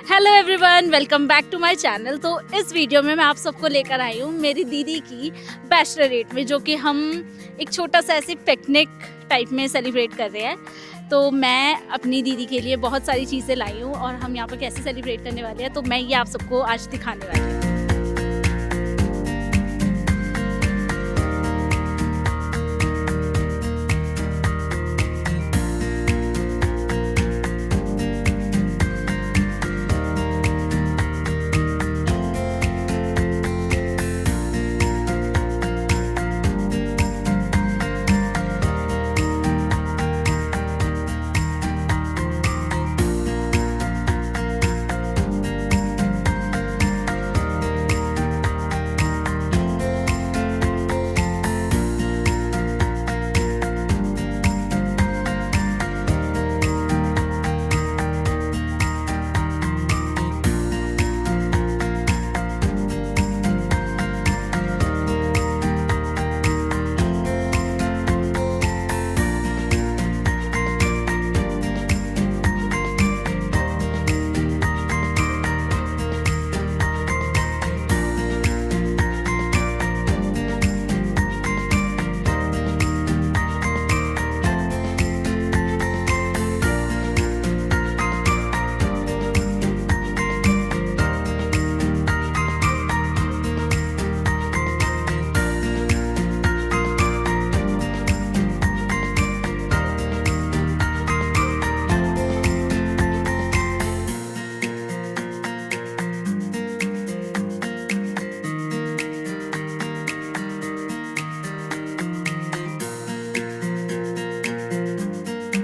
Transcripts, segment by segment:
Hello everyone, welcome back to my channel. तो इस video में मैं आप सबको लेकर आई हूँ मेरी दीदी की बैचलरेट में, जो कि हम एक छोटा सा ऐसे पिकनिक टाइप में सेलिब्रेट कर रहे हैं। तो मैं अपनी दीदी के लिए बहुत सारी चीज़ें लाई हूँ और हम यहाँ पर कैसे सेलिब्रेट करने वाले हैं तो मैं ये आप सबको आज दिखाने वाली हूँ।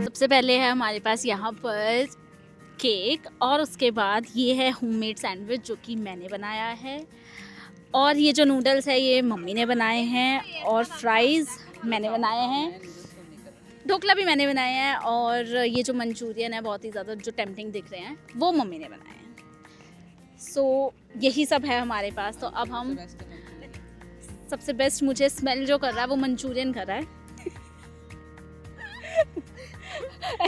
सबसे पहले है हमारे पास यहाँ पर केक और उसके बाद ये है होममेड सैंडविच जो कि मैंने बनाया है, और ये जो नूडल्स है ये मम्मी ने बनाए हैं, और फ्राइज़ मैंने बनाए हैं, ढोकला भी मैंने बनाया है, और ये जो मंचूरियन है बहुत ही ज़्यादा जो टेम्पटिंग दिख रहे हैं वो मम्मी ने बनाए हैं। सो यही सब है हमारे पास। तो अब हम सबसे बेस्ट मुझे स्मेल जो कर रहा है वो मंचूरियन कर रहा है।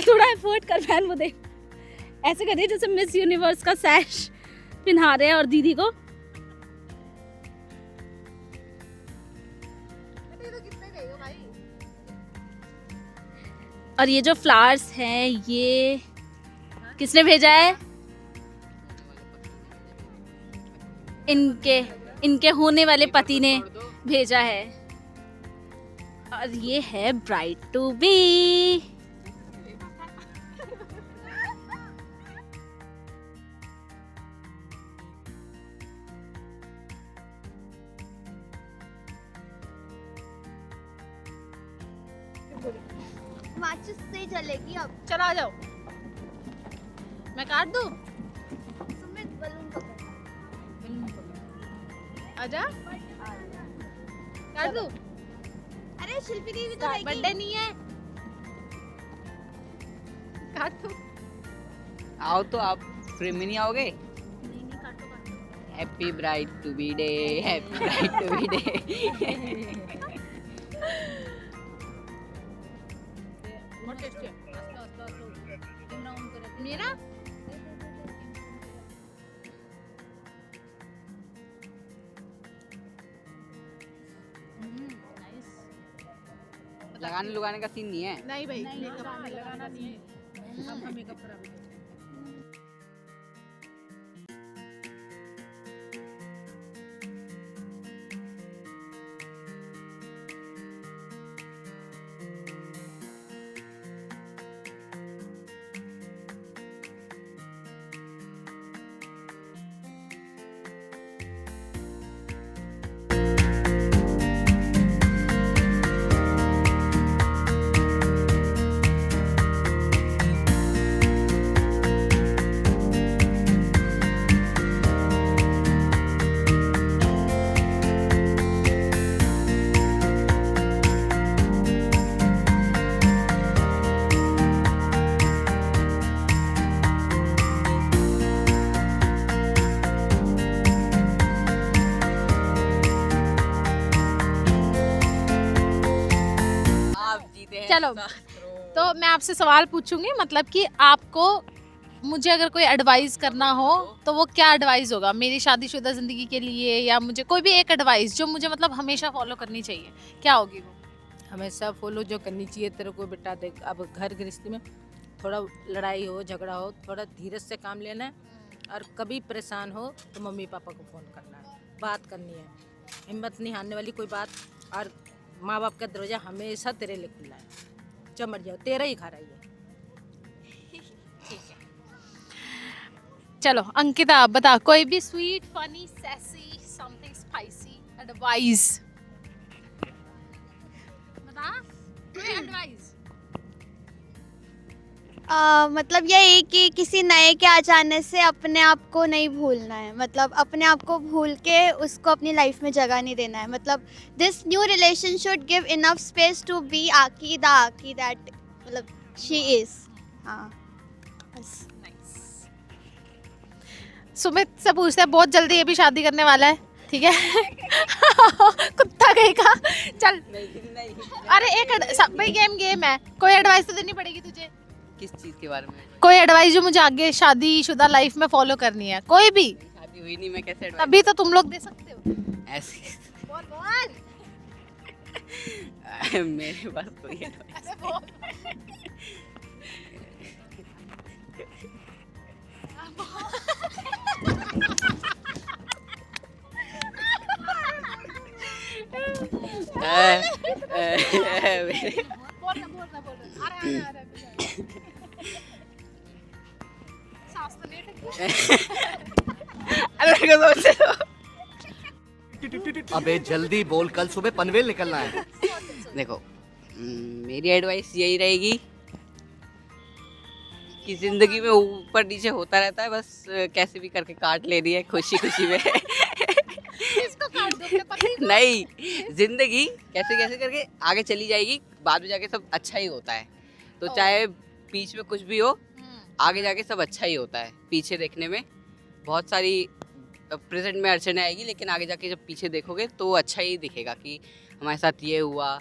थोड़ा एफर्ट कर बहन, वो देख ऐसे कर रही है जैसे मिस यूनिवर्स का सैश पहना रहे हैं और दीदी को। और ये जो फ्लावर्स हैं ये किसने भेजा है? इनके होने वाले पति ने भेजा है। और ये है ब्राइड टू बी। माचिस से जलेगी अब। चला जाओ, मैं काट दूं? सुमित बलून पकड़। आजा, काट दूं? अरे शिल्पी दीदी तो रहेगी। बर्थडे नहीं है, काट दूं? आओ तो आप फ्रेम में नहीं आओगे? नहीं काटो। Happy bride to be day, happy bride to be day. बहुत टेस्टी है। मेरा लगाने का सीन नहीं है। नहीं भाई, मेकअप लगाना नहीं है। अब हम मेकअप करा भी चलो, तो मैं आपसे सवाल पूछूंगी, मतलब कि आपको मुझे अगर कोई एडवाइस करना हो तो वो क्या एडवाइस होगा मेरी शादीशुदा ज़िंदगी के लिए, या मुझे कोई भी एक एडवाइस जो मुझे मतलब हमेशा फॉलो करनी चाहिए, क्या होगी वो? हमेशा फॉलो जो करनी चाहिए तेरे को बेटा, देख अब घर गृहस्थी में थोड़ा लड़ाई हो झगड़ा हो थोड़ा धीरज से काम लेना है, और कभी परेशान हो तो मम्मी पापा को फ़ोन करना है, बात करनी है, हिम्मत नहीं हारने वाली कोई बात। और माँ बाप का दरवाजा हमेशा तेरे लिए खुला है, जब मर जाओ तेरा ही खा रही है। चलो अंकिता आप बता, कोई भी sweet funny sassy something spicy advice बता, कोई एडवाइस। मतलब यही कि किसी नए के आ जाने से अपने आप को नहीं भूलना है, मतलब अपने आप को भूल के उसको अपनी लाइफ में जगह नहीं देना है। मतलब this new relation should give enough space to be आकी दैट मतलब शी इज। हाँ बस। सुमित से पूछते हैं, बहुत जल्दी ये भी शादी करने वाला है, ठीक है? कुत्ता कहेगा। चल अरे एक भाई गेम है, कोई एडवाइस तो देनी पड़ेगी तुझे। किस चीज़ के बारे में? कोई एडवाइस जो मुझे आगे शादीशुदा लाइफ में फॉलो करनी है, कोई भी। शादी हुई नहीं, मैं कैसे advice तभी तो तुम लोग दे सकते हो। ऐसे बोल बोल। मेरे पास कोई advice मेरे- अरे मेरे को सोचने दो। अबे जल्दी बोल, कल सुबह पनवेल निकलना है। देखो मेरी एडवाइस यही रहेगी कि जिंदगी में ऊपर नीचे होता रहता है, बस कैसे भी करके काट लेनी है खुशी खुशी में। इसको काट दो अपने पति को। नहीं, जिंदगी कैसे कैसे करके आगे चली जाएगी, बाद में जाके सब अच्छा ही होता है। तो चाहे बीच में कुछ भी हो, आगे जाके सब अच्छा ही होता है। पीछे देखने में बहुत सारी प्रेजेंट में अड़चने आएगी, लेकिन आगे जाके जब पीछे देखोगे तो अच्छा ही दिखेगा कि हमारे साथ ये हुआ,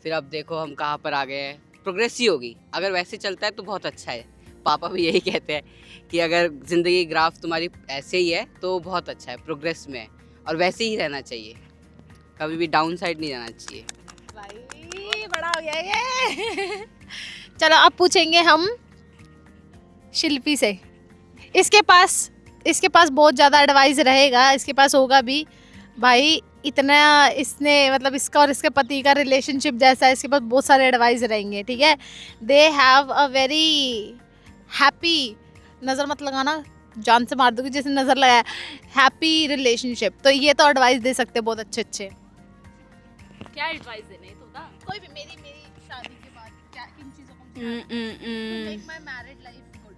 फिर अब देखो हम कहाँ पर आ गए हैं। प्रोग्रेस ही होगी, अगर वैसे चलता है तो बहुत अच्छा है। पापा भी यही कहते हैं कि अगर ज़िंदगी ग्राफ तुम्हारी ऐसे ही है तो बहुत अच्छा है, प्रोग्रेस में है, और वैसे ही रहना चाहिए, कभी भी डाउन साइड नहीं जाना चाहिए। भाई बड़ा हो गया ये। चलो अब पूछेंगे हम शिल्पी से। इसके पास बहुत ज़्यादा एडवाइस रहेगा, इसके पास होगा भी भाई, इतना इसने मतलब इसका और इसके पति का रिलेशनशिप जैसा है, इसके पास बहुत सारे एडवाइस रहेंगे, ठीक है? They have a very happy, नज़र मत लगाना, जान से मार दूंगी जैसे नज़र लगाया, हैप्पी रिलेशनशिप। तो ये तो एडवाइस दे सकते हैं बहुत अच्छे अच्छे। क्या एडवाइस देने तो बता। कोई भी मेरी शादी के बाद क्या किन चीज़ों को make my married life good.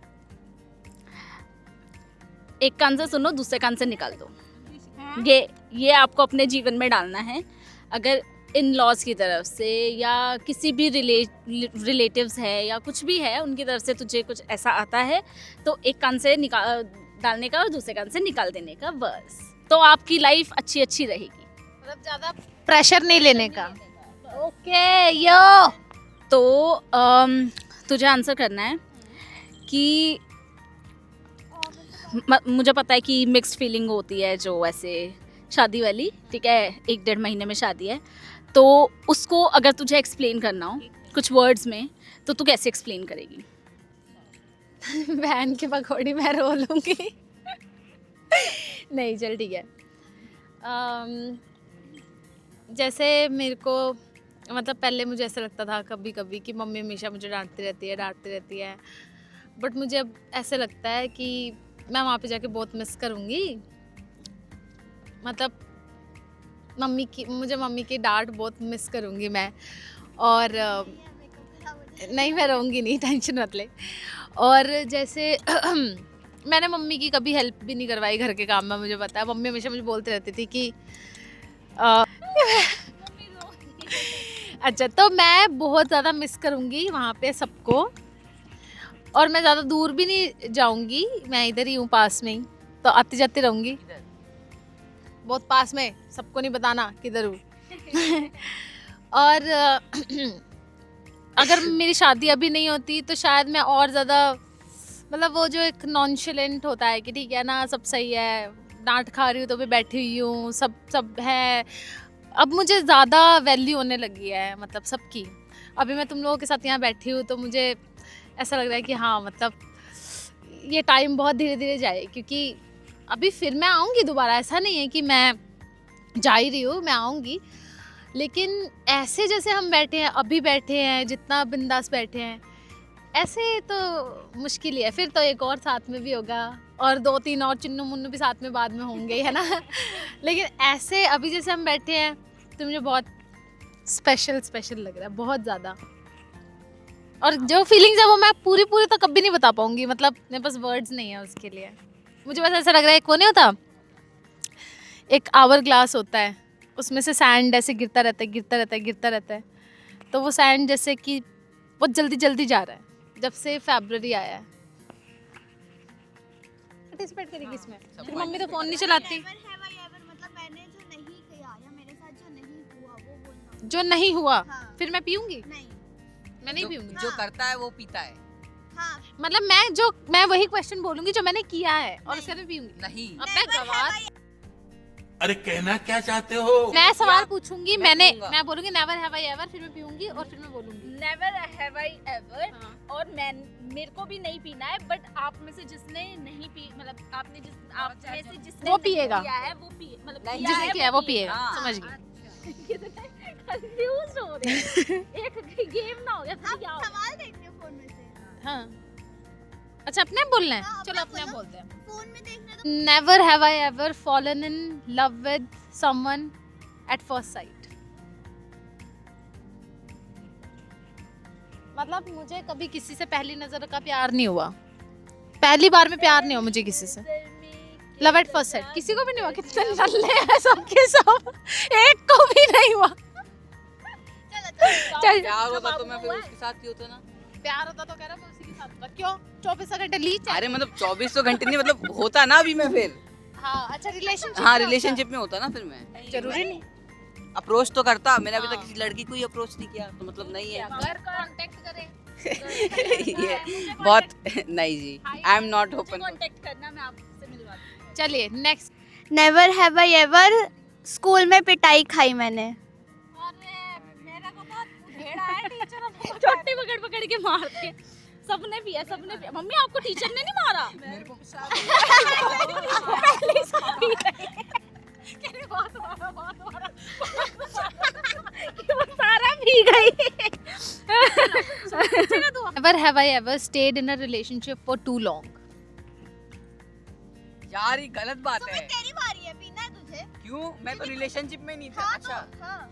एक कान से सुनो, दूसरे कान से निकाल दो। ये आपको अपने जीवन में डालना है। अगर इन लॉज की तरफ से या किसी भी रिलेटिव्स है या कुछ भी है उनकी तरफ से तुझे कुछ ऐसा आता है, तो एक कान से निकाल डालने का और दूसरे कान से निकाल देने का, बस। तो आपकी लाइफ अच्छी अच्छी रहेगी, मतलब ज़्यादा प्रेशर नहीं लेने का। ओके यो। तो तुझे आंसर करना है कि मुझे पता है कि मिक्स्ड फीलिंग होती है जो ऐसे शादी वाली, ठीक है? 1-1.5 महीने में शादी है, तो उसको अगर तुझे एक्सप्लेन करना हो कुछ वर्ड्स में, तो तू कैसे एक्सप्लेन करेगी? बहन की पकौड़ी मैं रो लूँगी। नहीं चल ठीक है। जैसे मेरे को मतलब पहले मुझे ऐसा लगता था कभी कभी कि मम्मी हमेशा मुझे डांटती रहती है, बट मुझे अब ऐसे लगता है कि मैं वहाँ पे जाके बहुत मिस करूँगी। मतलब मुझे मम्मी की डांट बहुत मिस करूँगी मैं, और नहीं मैं रहूँगी नहीं, टेंशन मत ले। और जैसे मैंने मम्मी की कभी हेल्प भी नहीं करवाई घर के काम में, मुझे पता है मम्मी हमेशा मुझे बोलती रहती थी कि अच्छा, तो मैं बहुत ज़्यादा मिस करूँगी वहाँ पे सबको, और मैं ज़्यादा दूर भी नहीं जाऊँगी, मैं इधर ही हूँ पास में ही, तो आती जाती रहूँगी बहुत पास में, सबको नहीं बताना किधर हूँ। और अगर मेरी शादी अभी नहीं होती तो शायद मैं और ज़्यादा मतलब वो जो एक नॉनशलेंट होता है कि ठीक है ना, सब सही है, डांट खा रही हूँ तो भी बैठी हुई हूँ, सब है। अब मुझे ज़्यादा वैल्यू होने लगी है मतलब सबकी। अभी मैं तुम लोगों के साथ यहाँ बैठी हूँ तो मुझे ऐसा लग रहा है कि हाँ मतलब ये टाइम बहुत धीरे धीरे जाए, क्योंकि अभी फिर मैं आऊँगी दोबारा, ऐसा नहीं है कि मैं जा ही रही हूँ, मैं आऊँगी। लेकिन ऐसे जैसे हम बैठे हैं, अभी बैठे हैं, जितना बिंदास बैठे हैं, ऐसे तो मुश्किल ही है। फिर तो एक और साथ में भी होगा और 2-3 और चिन्नू मुन्नू भी साथ में बाद में होंगे, है ना। लेकिन ऐसे अभी जैसे हम बैठे हैं तो मुझे बहुत स्पेशल लग रहा है, बहुत ज़्यादा। और जो फीलिंग्स है वो मैं पूरी तो कभी नहीं बता पाऊंगी, मतलब मेरे पास वर्ड्स नहीं है उसके लिए। मुझे बस ऐसा लग रहा है, एक वो नहीं होता, एक आवर ग्लास होता है, उसमें से सैंड ऐसे गिरता रहता है, तो वो सैंड जैसे कि बहुत जल्दी जा रहा है जब से फरवरी आया है। पार्टिसिपेट करेगी इसमें? फिर मम्मी तो फोन नहीं चलाती। मतलब मैंने जो नहीं किया या मेरे साथ जो नहीं हुआ वो बोलना। जो नहीं हुआ हाँ। फिर मैं पीऊंगी? नहीं। मैं नहीं पीऊंगी। जो करता है वो पीता है। हाँ। मतलब मैं वही क्वेश्चन बोलूंगी जो मैंने किया है और उसके बाद मैं पीऊंगी नहीं। अब मैं गवार। अरे कहना क्या चाहते हो? मैं सवाल पूछूंगी, मैं पीऊंगा। मैं बोलूंगी नेवर हैव आई एवर, फिर मैं पीऊंगी और फिर मैं बोलूंगी नेवर हैव आई एवर। हाँ। और मेरे को भी नहीं पीना है, बट आप में से जिसने नहीं पी, मतलब आप में से जिसने वो नहीं पिएगा। पिया है वो पिए, मतलब नहीं, पिया जिसने है किया है वो पिएगा। पिएगा। हाँ। समझ गई। कंफ्यूज हो रहे हैं। एक गेम ना हो गया फिर क्या होगा? सवाल देख रहे हो फोन में से? हाँ, अच्छा अपने आप बोलना है? हाँ, चलो अपने अपने आप बोलो। बोलते हैं। फोन में देखने दो। Never have I ever fallen in love with someone at first sight. मतलब मुझे कभी किसी से पहली नजर का प्यार नहीं हुआ, पहली बार में प्यार नहीं हुआ मुझे किसी से। लव एट फर्स्ट साइट किसी को भी नहीं हुआ। कितने नल्ले हैं सबके सब, एक को भी नहीं हुआ। चल प्यार होता तो मैं फिर उसके साथ ही होता ना। प्यार होता तो कह रहा मैं उसी के साथ होता। क्यों 24 घंटे लीच है? अरे मतलब 24 घंटे नहीं, मतलब होता ना अभी मैं फिर। हाँ अच्छा रिलेशनशिप। हाँ रिलेशनशिप में होता ना फिर मैं। जरूरी नहीं। अप्रोच तो करता, मैंने अभी हाँ। तक किसी लड़की को ही अप्रोच नहीं किया, तो मतलब नहीं है। अगर कांटेक्ट करे ये बहुत नहीं जी, I am not open. Contact करना, मैं आपसे मिलवा दूंगी। चलिए next. Never have I ever school में पिटाई खाई मैंने। मेरा को बहुत ढेड़ा है, टीचर छोटी पकड़ के मारते हैं। सबने पिया। मम्मी आपको टीचर ने नहीं मारा? मेरे को पहले से पी रही है। कह रही बहुत मारा। कि वो सारा पी गई। Never have I ever stayed in a relationship for too long. यार ये गलत बात है। तेरी बारी है, पीना है तुझे। क्यों? मैं तो रिलेशनशिप में नहीं था। हाँ अच्छा तो, हाँ।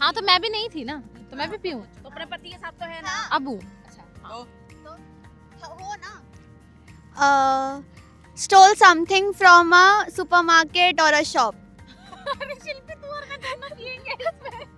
हाँ तो मैं भी नहीं थी ना, तो मैं भी पीऊं। तो अपने पति के साथ तो है ना? हाँ। अब हूँ। तो हो ना। Stole something from a supermarket or a shop. अरे शिल्पी तू और मैं दोनों पिएंगे इसमें।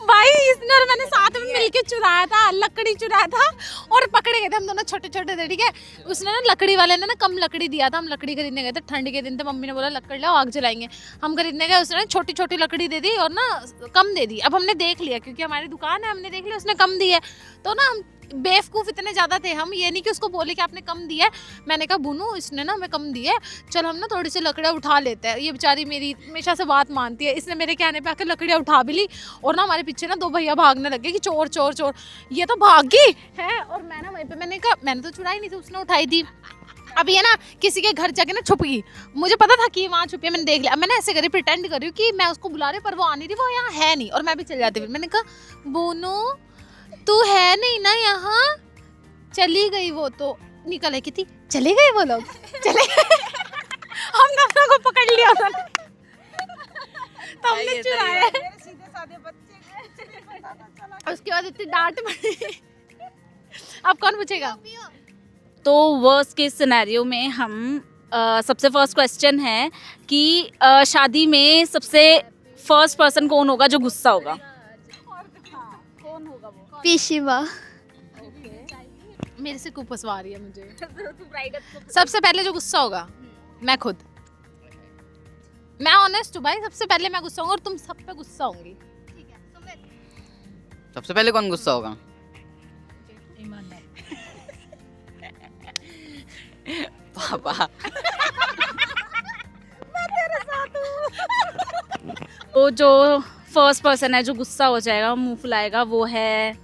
भाई इसने और मैंने साथ में मिलके चुराया था, लकड़ी चुराया था और पकड़े गए थे हम दोनों छोटे थे, ठीक है। उसने ना लकड़ी वाले ने ना कम लकड़ी दिया था, हम लकड़ी खरीदने गए थे, ठंड के दिन थे, मम्मी ने बोला लकड़ लाओ आग जलाएंगे। हम खरीदने गए, उसने छोटी लकड़ी दे दी और ना कम दे दी। अब हमने देख लिया क्योंकि हमारी दुकान है, हमने देख लिया उसने कम दी है, तो ना हम बेवकूफ़ इतने ज़्यादा थे हम, ये नहीं कि उसको बोले कि आपने कम दिया है। मैंने कहा बुनू इसने ना हमें कम दी है, चल हम ना थोड़ी सी लकड़ियाँ उठा लेते हैं। ये बेचारी मेरी हमेशा से बात मानती है, इसने मेरे कहने पे आकर लकड़ियाँ उठा भी ली और ना हमारे पीछे ना 2 भैया भागने लगे कि चोर चोर चोर। ये तो भागी है और मैं ना वहीं पे मैंने कहा मैंने तो चुराई नहीं थी, उसने उठाई थी। अब ये ना किसी के घर जाके ना छुप गई, मुझे पता था कि वहाँ छुपी है, मैंने देख लिया। अब मैंने ऐसे करी प्रिटेंड कर रही हूँ कि मैं उसको बुला रही, पर वो आ नहीं रही, वो यहाँ है नहीं, और मैं भी चल जाती। फिर मैंने कहा बोनो तू है नहीं ना यहाँ, चली गई वो। तो निकल है कितनी चले गए वो लोग, चले हम दोनों को पकड़ लिया उन्होंने, तो हमने चुराया। उसके बाद इतनी डांट पड़ी। अब कौन पूछेगा? तो वर्स्ट केस सिनेरियो में हम सबसे फर्स्ट क्वेश्चन है कि शादी में सबसे फर्स्ट पर्सन कौन होगा जो गुस्सा होगा? कौन होगा वो? पीशिवा। मेरे से खूब फंसवा रही है मुझे। सबसे पहले जो गुस्सा होगा मैं खुद, मैं ऑनेस्ट हूँ भाई, सबसे पहले मैं गुस्सा होंगी और तुम सब पे गुस्सा होंगी। सबसे पहले कौन गुस्सा होगा? पापा। तो जो फर्स्ट पर्सन है जो गुस्सा हो जाएगा, मुंह फुलाएगा, वो है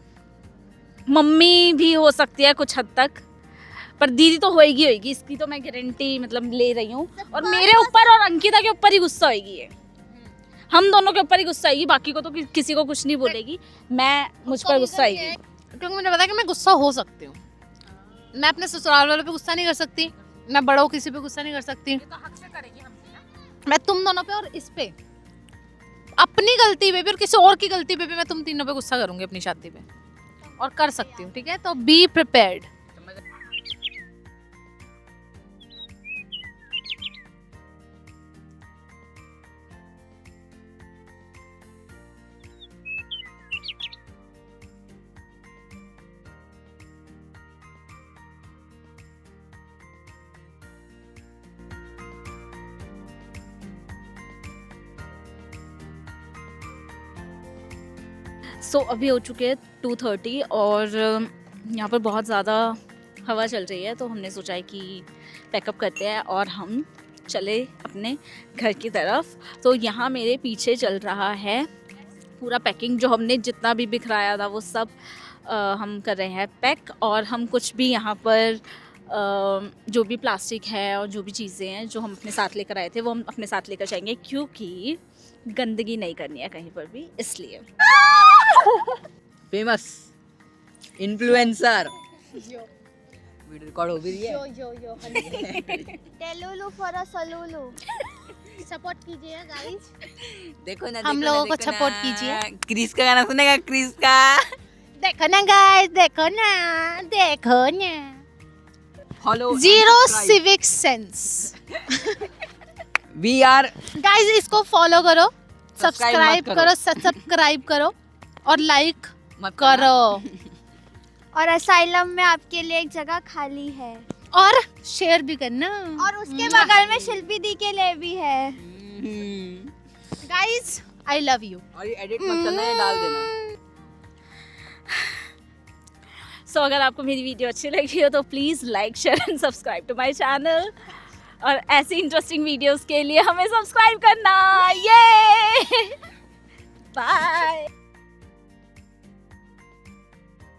मम्मी भी हो सकती है कुछ हद तक, पर दीदी तो होएगी, इसकी तो मैं गारंटी मतलब ले रही हूँ। और मेरे ऊपर और अंकिता के ऊपर ही गुस्सा होएगी ये, हम दोनों के ऊपर ही गुस्सा आएगी, बाकी को तो किसी को कुछ नहीं बोलेगी, मैं मुझ पर गुस्सा आएगी। क्योंकि मुझे पता है कि मैं गुस्सा हो सकती हूँ। मैं अपने ससुराल वालों पे गुस्सा नहीं कर सकती, मैं बड़ों किसी पे गुस्सा नहीं कर सकती, मैं तुम दोनों पे और इस पे, अपनी गलती पे भी और किसी और की गलती पे भी मैं तुम तीनों पे गुस्सा करूंगी अपनी शादी पे, और कर सकती हूँ। ठीक है, तो बी प्रिपेयर्ड। सो अभी हो चुके हैं 2:30 और यहाँ पर बहुत ज़्यादा हवा चल रही है, तो हमने सोचा है कि पैकअप करते हैं और हम चले अपने घर की तरफ। तो यहाँ मेरे पीछे चल रहा है पूरा पैकिंग, जो हमने जितना भी बिखराया था वो सब हम कर रहे हैं पैक, और हम कुछ भी यहाँ पर जो भी प्लास्टिक है और जो भी चीज़ें हैं जो हम अपने साथ लेकर आए थे वो हम अपने साथ लेकर जाएंगे, क्योंकि गंदगी नहीं करनी है कहीं पर भी, इसलिए। फेमस इन्फ्लुएंसर वीडियो रिकॉर्ड हो भी रही है। टेलुलु फॉर अ सलुलु। सपोर्ट कीजिए गाइस, देखो ना, हम देखो लोगों ना, को देखो सपोर्ट ना। कीजिए। क्रिस का गाना सुनेगा, क्रिस का। देखो ना गाइस, देखो ना, देखो ना। Follow zero civic sense. We are. Guys इसको फॉलो करो, Subscribe सब्सक्राइब मत करो, सब्सक्राइब करो और लाइक मत करो, और असाइलम में आपके लिए एक जगह खाली है, और शेयर भी करना। और उसके बगल में शिल्पी दी के लिए भी है। Guys I love you. और ये एडिट मत करना, ये डाल देना। सो अगर आपको मेरी वीडियो अच्छी लगी हो तो please like, share and subscribe to my channel, और ऐसी इंटरेस्टिंग वीडियोस के लिए हमें सब्सक्राइब करना। ये बाय।